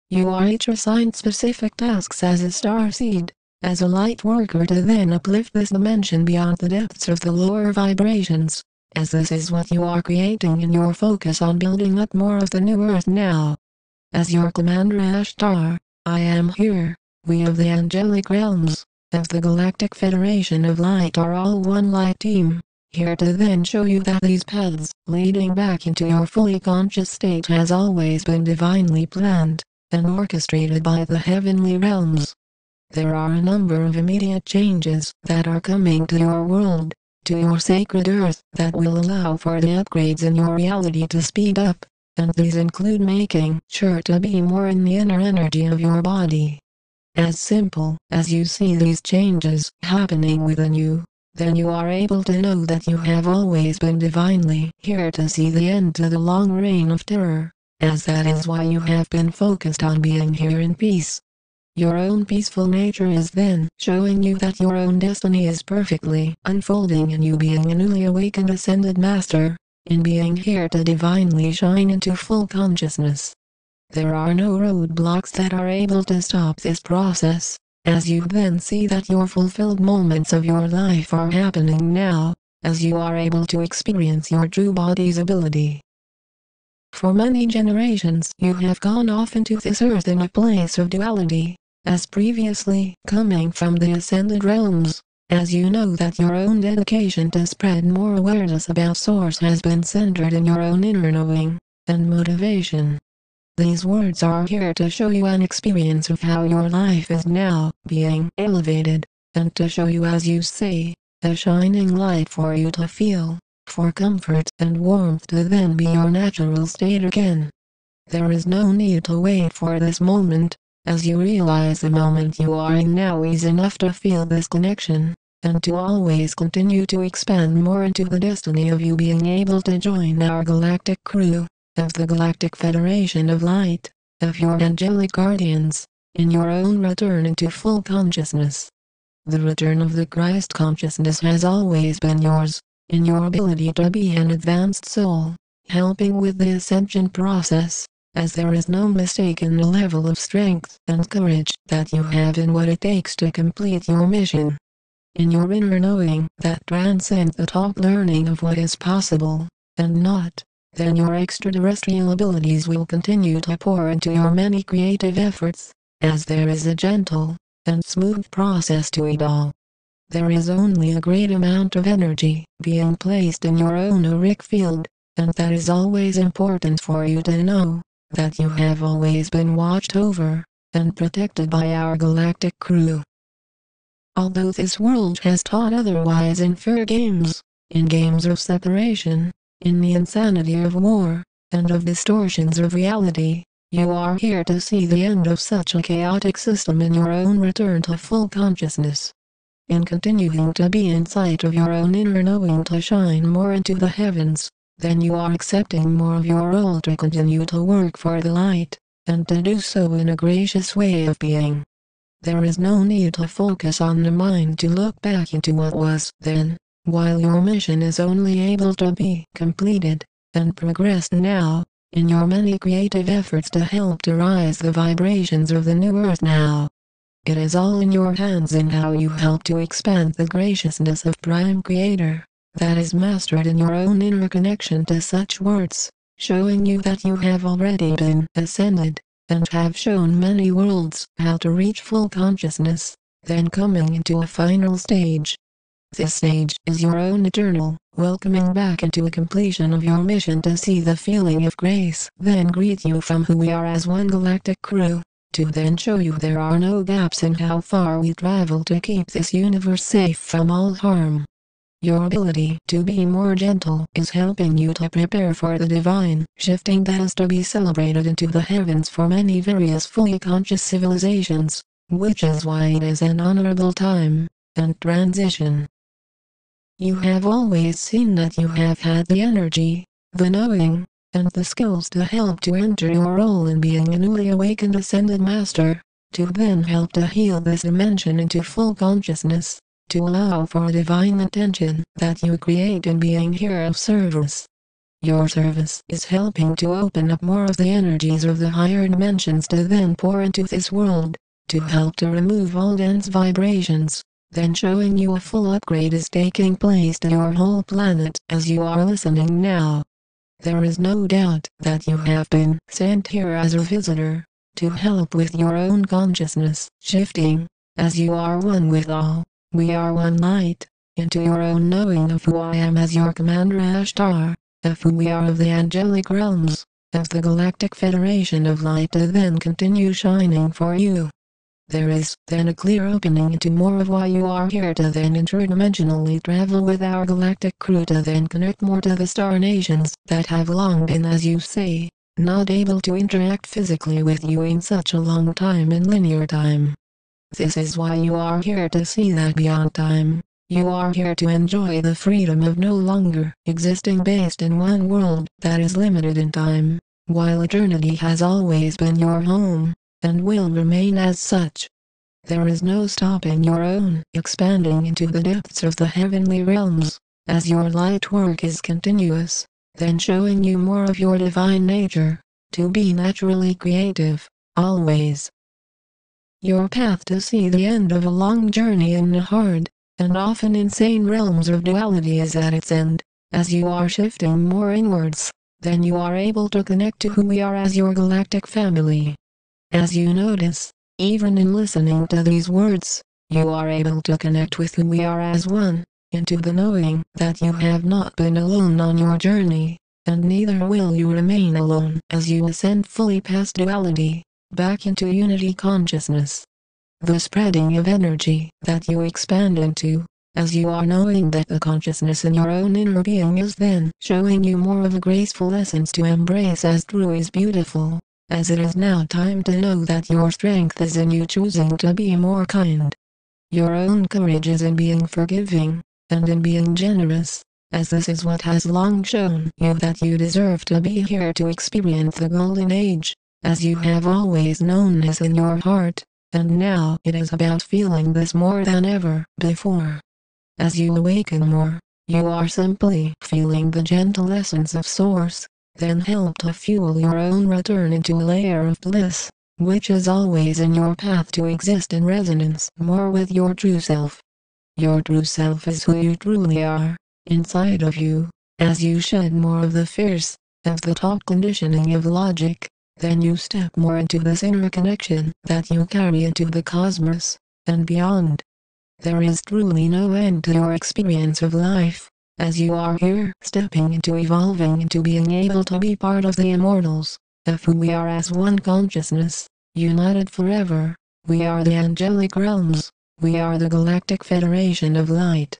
You are each assigned specific tasks as a star seed, as a light worker to then uplift this dimension beyond the depths of the lower vibrations, as this is what you are creating in your focus on building up more of the new earth now. As your commander Ashtar, I am here. We of the angelic realms, of the Galactic Federation of Light are all one light team, here to then show you that these paths leading back into your fully conscious state has always been divinely planned and orchestrated by the heavenly realms. There are a number of immediate changes that are coming to your world, to your sacred earth, that will allow for the upgrades in your reality to speed up, and these include making sure to be more in the inner energy of your body. As simple as you see these changes happening within you, then you are able to know that you have always been divinely here to see the end to the long reign of terror, as that is why you have been focused on being here in peace. Your own peaceful nature is then showing you that your own destiny is perfectly unfolding in you being a newly awakened ascended master, in being here to divinely shine into full consciousness. There are no roadblocks that are able to stop this process, as you then see that your fulfilled moments of your life are happening now, as you are able to experience your true body's ability. For many generations you have gone off into this earth in a place of duality, as previously coming from the ascended realms, as you know that your own dedication to spread more awareness about Source has been centered in your own inner knowing and motivation. These words are here to show you an experience of how your life is now being elevated, and to show you, as you say, a shining light for you to feel, for comfort and warmth to then be your natural state again. There is no need to wait for this moment, as you realize the moment you are in now is enough to feel this connection, and to always continue to expand more into the destiny of you being able to join our galactic crew, of the Galactic Federation of Light, of your angelic guardians, in your own return into full consciousness. The return of the Christ consciousness has always been yours, in your ability to be an advanced soul, helping with the ascension process, as there is no mistake in the level of strength and courage that you have in what it takes to complete your mission. In your inner knowing that transcends the top learning of what is possible, and not, then your extraterrestrial abilities will continue to pour into your many creative efforts, as there is a gentle and smooth process to it all. There is only a great amount of energy being placed in your own auric field, and that is always important for you to know, that you have always been watched over and protected by our galactic crew. Although this world has taught otherwise in fair games, in games of separation, in the insanity of war, and of distortions of reality, you are here to see the end of such a chaotic system in your own return to full consciousness. In continuing to be in sight of your own inner knowing to shine more into the heavens, then you are accepting more of your role to continue to work for the light, and to do so in a gracious way of being. There is no need to focus on the mind to look back into what was then, while your mission is only able to be completed and progressed now, in your many creative efforts to help to rise the vibrations of the new earth now. It is all in your hands in how you help to expand the graciousness of Prime Creator, that is mastered in your own inner connection to such words, showing you that you have already been ascended, and have shown many worlds how to reach full consciousness, then coming into a final stage. This stage is your own eternal, welcoming back into a completion of your mission to see the feeling of grace then greet you from who we are as one galactic crew, to then show you there are no gaps in how far we travel to keep this universe safe from all harm. Your ability to be more gentle is helping you to prepare for the divine shifting that is to be celebrated into the heavens for many various fully conscious civilizations, which is why it is an honorable time and transition. You have always seen that you have had the energy, the knowing, and the skills to help to enter your role in being a newly awakened ascended master, to then help to heal this dimension into full consciousness, to allow for divine attention that you create in being here of service. Your service is helping to open up more of the energies of the higher dimensions to then pour into this world, to help to remove all dense vibrations, then showing you a full upgrade is taking place to your whole planet as you are listening now. There is no doubt that you have been sent here as a visitor, to help with your own consciousness shifting, as you are one with all, we are one light, into your own knowing of who I am as your Commander Ashtar, of who we are of the angelic realms, of the Galactic Federation of Light to then continue shining for you. There is then a clear opening into more of why you are here to then interdimensionally travel with our galactic crew to then connect more to the star nations that have long been, as you say, not able to interact physically with you in such a long time in linear time. This is why you are here to see that beyond time. You are here to enjoy the freedom of no longer existing based in one world that is limited in time, while eternity has always been your home, and will remain as such. There is no stopping your own expanding into the depths of the heavenly realms, as your light work is continuous, then showing you more of your divine nature, to be naturally creative, always. Your path to see the end of a long journey in the hard, and often insane realms of duality is at its end, as you are shifting more inwards, then you are able to connect to who we are as your galactic family. As you notice, even in listening to these words, you are able to connect with who we are as one, into the knowing that you have not been alone on your journey, and neither will you remain alone as you ascend fully past duality, back into unity consciousness. The spreading of energy that you expand into, as you are knowing that the consciousness in your own inner being is then showing you more of a graceful essence to embrace as true is beautiful. As it is now time to know that your strength is in you choosing to be more kind. Your own courage is in being forgiving, and in being generous, as this is what has long shown you that you deserve to be here to experience the golden age, as you have always known this in your heart, and now it is about feeling this more than ever before. As you awaken more, you are simply feeling the gentle essence of Source, then help to fuel your own return into a layer of bliss, which is always in your path to exist in resonance more with your true self. Your true self is who you truly are, inside of you, as you shed more of the fears, of the taught conditioning of logic, then you step more into this inner connection that you carry into the cosmos, and beyond. There is truly no end to your experience of life, as you are here stepping into evolving into being able to be part of the immortals, of who we are as one consciousness, united forever. We are the angelic realms, we are the Galactic Federation of Light.